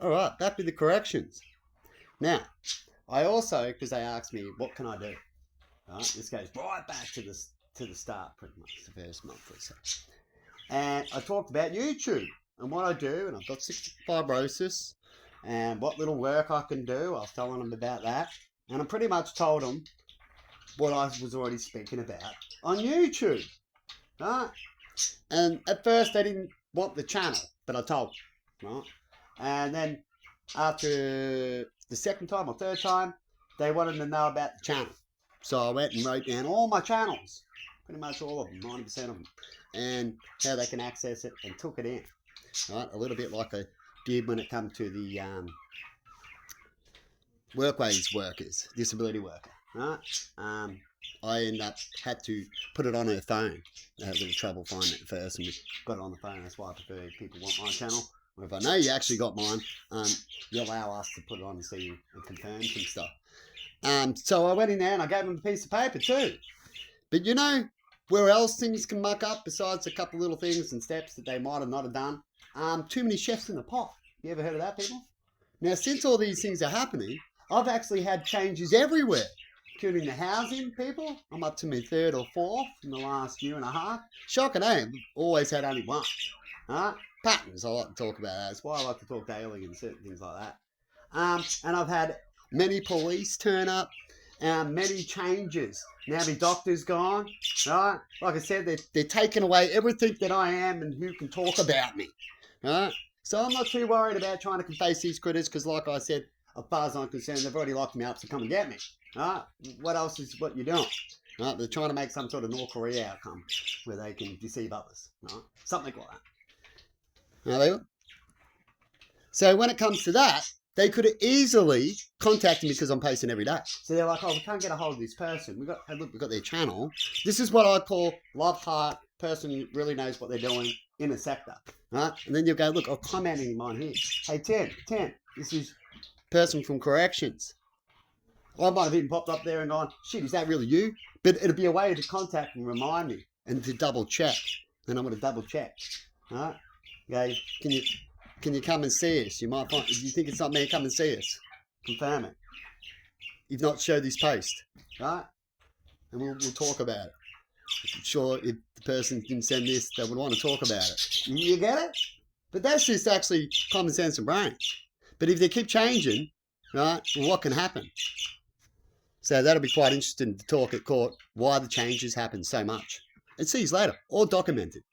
All right, back with the corrections. Now, I also, because they asked me, what can I do? All right, this goes right back to the start, pretty much, the first month or so. And I talked about YouTube and what I do, and I've got cystic fibrosis, and what little work I can do. I was telling them about that, and I pretty much told them what I was already speaking about on YouTube. Right? And at first they didn't want the channel, but I told them. Right? And then after the second time or third time, they wanted to know about the channel. So I went and wrote down all my channels, pretty much all of them, 90% of them, and how they can access it, and took it in. Right? A little bit like I did when it comes to the workways workers, disability worker. Right? I ended up had to put it on her phone. I had a little trouble finding it at first, and we got it on the phone. That's why I prefer people want my channel. Or if I know you actually got mine, you allow us to put it on and see and confirm some stuff. So I went in there and I gave them a piece of paper too. But you know where else things can muck up besides a couple little things and steps that they might have not have done? Too many chefs in the pot. You ever heard of that, people? Now, since all these things are happening, I've actually had changes everywhere, including the housing, people. I'm up to my third or fourth in the last year and a half. Shocking, eh? Always had only one. Right? Patterns, I like to talk about that. That's why I like to talk daily and certain things like that. And I've had many police turn up, many changes. Now the doctor's gone, right? Like I said, they're taking away everything that I am and who can talk about me, right? So I'm not too worried about trying to face these critters because, like I said, as far as I'm concerned, they've already locked me up, so come and get me, right? What else is what you're doing? Right? They're trying to make some sort of North Korea outcome where they can deceive others, right? Something like that. So when it comes to that, they could have easily contacted me because I'm posting every day. So they're like, oh, we can't get a hold of this person. We've got their channel. This is what I call love heart, person who really knows what they're doing in a sector. Right? And then you'll go, look, I'll comment in mine here. Hey, 10, this is person from corrections. I might have even popped up there and gone, shit, is that really you? But it'll be a way to contact and remind me and to double check. And I'm going to double check. Right? Okay, can you come and see us? You might find, if you think it's not me, come and see us. Confirm it. If not, show this post, right? And we'll talk about it. I'm sure if the person didn't send this, they would want to talk about it. You get it? But that's just actually common sense and brains. But if they keep changing, right, well, what can happen? So that'll be quite interesting to talk at court why the changes happen so much. And see you later, all documented.